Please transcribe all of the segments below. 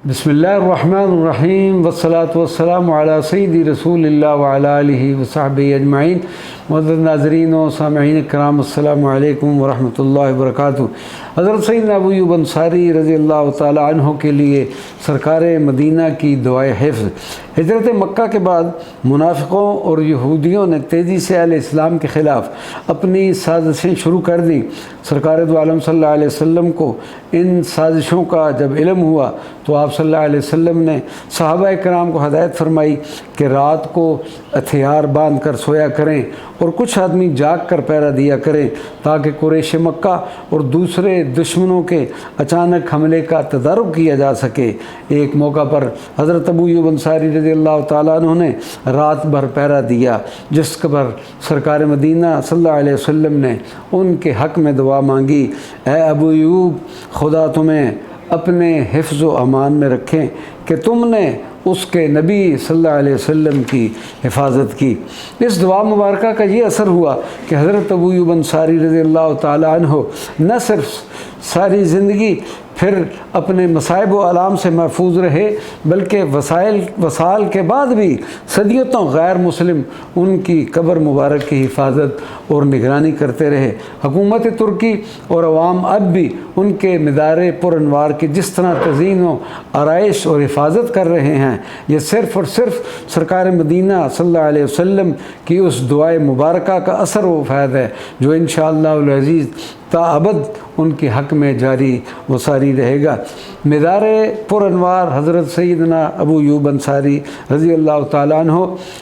بسم اللہ الرحمن الرحیم والصلاة والسلام علی سید رسول اللہ وعلی آلہ وصحبہ اجمعین۔ معزز ناظرین و سامعین کرام، السلام علیکم ورحمۃ اللہ وبرکاتہ۔ حضرت سیدنا ابو ایوب انصاری رضی اللہ تعالی عنہ کے لیے سرکار مدینہ کی دعائے حفظ۔ ہجرت مکہ کے بعد منافقوں اور یہودیوں نے تیزی سے اہل اسلام کے خلاف اپنی سازشیں شروع کر دیں۔ سرکار دو عالم صلی اللہ علیہ وسلم کو ان سازشوں کا جب علم ہوا تو آپ صلی اللہ علیہ وسلم نے صحابہ کرام کو ہدایت فرمائی کہ رات کو ہتھیار باندھ کر سویا کریں اور کچھ آدمی جاگ کر پہرا دیا کریں تاکہ قریش مکہ اور دوسرے دشمنوں کے اچانک حملے کا تدارک کیا جا سکے۔ ایک موقع پر حضرت ابو ایوب انصاری رضی اللہ تعالیٰ عنہ نے رات بھر پہرا دیا، جس پر سرکار مدینہ صلی اللہ علیہ وسلم نے ان کے حق میں دعا مانگی، اے ابو ایوب، خدا تمہیں اپنے حفظ و امان میں رکھیں کہ تم نے اس کے نبی صلی اللہ علیہ وسلم کی حفاظت کی۔ اس دعا مبارکہ کا یہ اثر ہوا کہ حضرت ابو ایوب انصاری رضی اللہ تعالیٰ عنہ نہ صرف ساری زندگی پھر اپنے مصائب و آلام سے محفوظ رہے بلکہ وسائل کے بعد بھی صدیوں غیر مسلم ان کی قبر مبارک کی حفاظت اور نگرانی کرتے رہے۔ حکومت ترکی اور عوام اب بھی ان کے مدار پر انوار کی جس طرح تزئین و آرائش اور حفاظت کر رہے ہیں، یہ صرف اور صرف سرکار مدینہ صلی اللہ علیہ وسلم کی اس دعائے مبارکہ کا اثر و فیض ہے جو انشاءاللہ العزیز تا ابد ان کے حق میں جاری و ساری رہے گا۔ مدار پر انوار حضرت سیدنا ابو ایوب انصاری رضی اللہ تعالیٰ عنہ،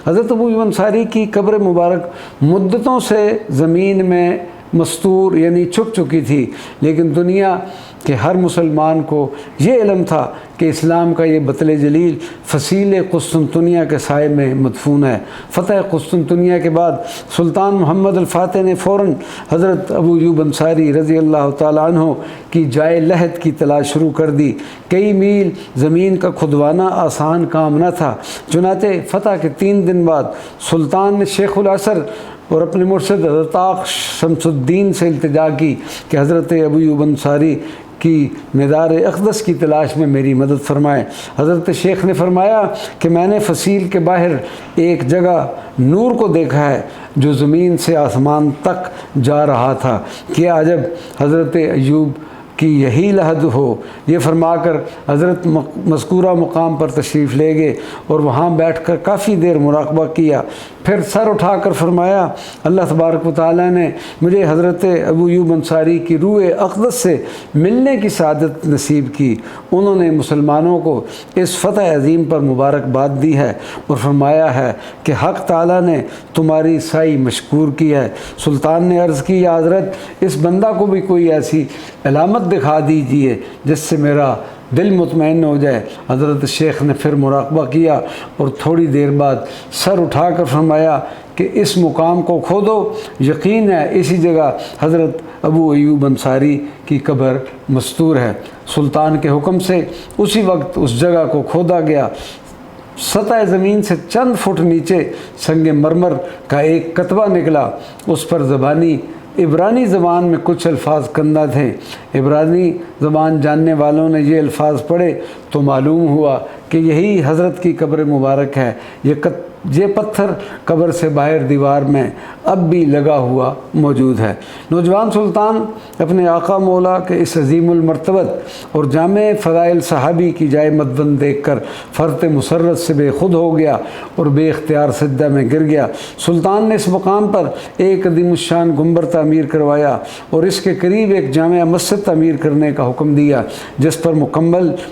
حضرت ابو ایوب انصاری کی قبر مبارک مدتوں سے زمین میں مستور یعنی چھپ چکی تھی، لیکن دنیا کہ ہر مسلمان کو یہ علم تھا کہ اسلام کا یہ بطل جلیل فصیل قسطنطنیہ کے سائے میں مدفون ہے۔ فتح قسطنطنیہ کے بعد سلطان محمد الفاتح نے فوراً حضرت ابو ایوب انصاری رضی اللہ تعالیٰ عنہ کی جائے لحد کی تلاش شروع کر دی۔ کئی میل زمین کا کھدوانا آسان کام نہ تھا، چنانچہ فتح کے 3 دن بعد سلطان نے شیخ العصر اور اپنے مرشد حضرت طاق شمس الدین سے التجا کی کہ حضرت ابو ایوب انصاری کی مدار اقدس کی تلاش میں میری مدد فرمائے۔ حضرت شیخ نے فرمایا کہ میں نے فصیل کے باہر ایک جگہ نور کو دیکھا ہے جو زمین سے آسمان تک جا رہا تھا، کیا عجب حضرت ایوب کی یہی لحد ہو۔ یہ فرما کر حضرت مذکورہ مقام پر تشریف لے گئے اور وہاں بیٹھ کر کافی دیر مراقبہ کیا، پھر سر اٹھا کر فرمایا، اللہ تبارک و تعالیٰ نے مجھے حضرت ابو ایوب انصاری کی روح اقدس سے ملنے کی سعادت نصیب کی۔ انہوں نے مسلمانوں کو اس فتح عظیم پر مبارکباد دی ہے اور فرمایا ہے کہ حق تعالیٰ نے تمہاری سائی مشکور کی ہے۔ سلطان نے عرض کی، یا حضرت، اس بندہ کو بھی کوئی ایسی علامت دکھا دیجئے جس سے میرا دل مطمئن ہو جائے۔ حضرت شیخ نے پھر مراقبہ کیا اور تھوڑی دیر بعد سر اٹھا کر فرمایا کہ اس مقام کو کھودو، یقین ہے اسی جگہ حضرت ابو ایوب انصاری کی قبر مستور ہے۔ سلطان کے حکم سے اسی وقت اس جگہ کو کھودا گیا۔ سطح زمین سے چند فٹ نیچے سنگ مرمر کا ایک کتبہ نکلا، اس پر زبانی عبرانی زبان میں کچھ الفاظ کندہ تھے۔ عبرانی زبان جاننے والوں نے یہ الفاظ پڑھے تو معلوم ہوا کہ یہی حضرت کی قبر مبارک ہے۔ یہ پتھر قبر سے باہر دیوار میں اب بھی لگا ہوا موجود ہے۔ نوجوان سلطان اپنے آقا مولا کے اس عظیم المرتبت اور جامع فضائل صحابی کی جائے مدفن دیکھ کر فرط مسرت سے بے خود ہو گیا اور بے اختیار سجدہ میں گر گیا۔ سلطان نے اس مقام پر ایک عظیم الشان گنبد تعمیر کروایا اور اس کے قریب ایک جامع مسجد تعمیر کرنے کا حکم دیا۔ جس پر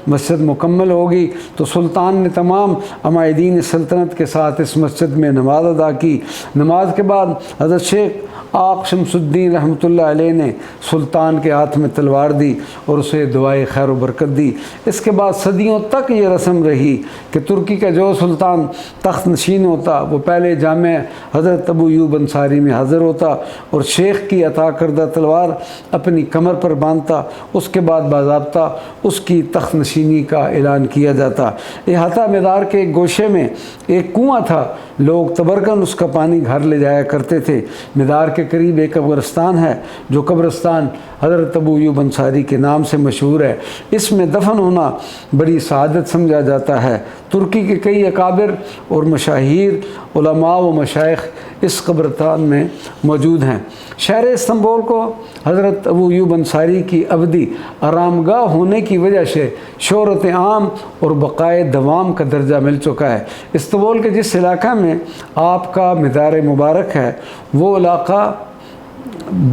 مسجد مکمل ہوگی تو سلطان نے تمام عمائدین سلطنت کے ساتھ اس مسجد میں نماز ادا کی۔ نماز کے بعد حضرت شیخ طاق شمس الدین رحمۃ اللہ علیہ نے سلطان کے ہاتھ میں تلوار دی اور اسے دعائے خیر و برکت دی۔ اس کے بعد صدیوں تک یہ رسم رہی کہ ترکی کا جو سلطان تخت نشین ہوتا وہ پہلے جامع حضرت ابو ایوب انصاری میں حاضر ہوتا اور شیخ کی عطا کردہ تلوار اپنی کمر پر باندھتا، اس کے بعد باضابطہ اس کی تخت نشینی کا اعلان کیا جاتا۔ احاطہ مدار کے ایک گوشے میں ایک کنواں تھا، لوگ تبرکن اس کا پانی گھر لے جایا کرتے تھے۔ مدار کے کے قریب ایک قبرستان ہے جو قبرستان حضرت ابو ایوب انصاری کے نام سے مشہور ہے۔ اس میں دفن ہونا بڑی سعادت سمجھا جاتا ہے۔ ترکی کے کئی اکابر اور مشاہیر علماء و مشائخ اس قبرستان میں موجود ہیں۔ شہر استنبول کو حضرت ابو ایوب انصاری کی ابدی آرام گاہ ہونے کی وجہ سے شہرت عام اور بقائے دوام کا درجہ مل چکا ہے۔ استنبول کے جس علاقہ میں آپ کا مزار مبارک ہے وہ علاقہ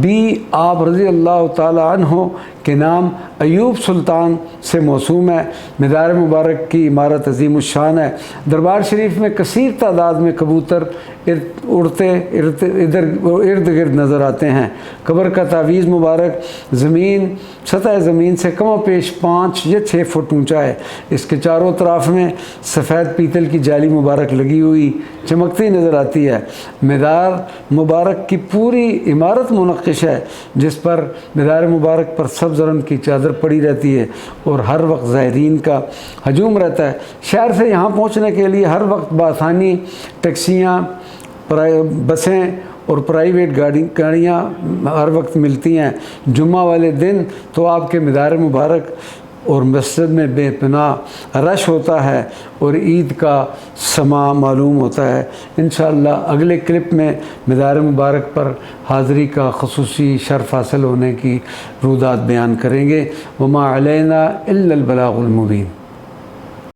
بھی آپ رضی اللہ تعالی عنہ کے نام ایوب سلطان سے موسوم ہے۔ مزار مبارک کی عمارت عظیم الشان ہے۔ دربار شریف میں کثیر تعداد میں کبوتر اڑتے ارد گرد نظر آتے ہیں۔ قبر کا تعویذ مبارک سطح زمین سے کم و بیش 5 یا 6 فٹ اونچا ہے۔ اس کے چاروں طرف میں سفید پیتل کی جالی مبارک لگی ہوئی چمکتی نظر آتی ہے۔ مزار مبارک کی پوری عمارت منقش ہے جس پر مزار مبارک پر سبز رنگ کی چادر پڑی رہتی ہے اور ہر وقت زائرین کا ہجوم رہتا ہے۔ شہر سے یہاں پہنچنے کے لیے ہر وقت بآسانی ٹیکسیاں، بسیں اور پرائیویٹ گاڑیاں ہر وقت ملتی ہیں۔ جمعہ والے دن تو آپ کے مزار مبارک اور مسجد میں بے پناہ رش ہوتا ہے اور عید کا سماں معلوم ہوتا ہے۔ انشاءاللہ اگلے کلپ میں مزار مبارک پر حاضری کا خصوصی شرف حاصل ہونے کی رودات بیان کریں گے۔ وما علینا الا البلاغ المبین۔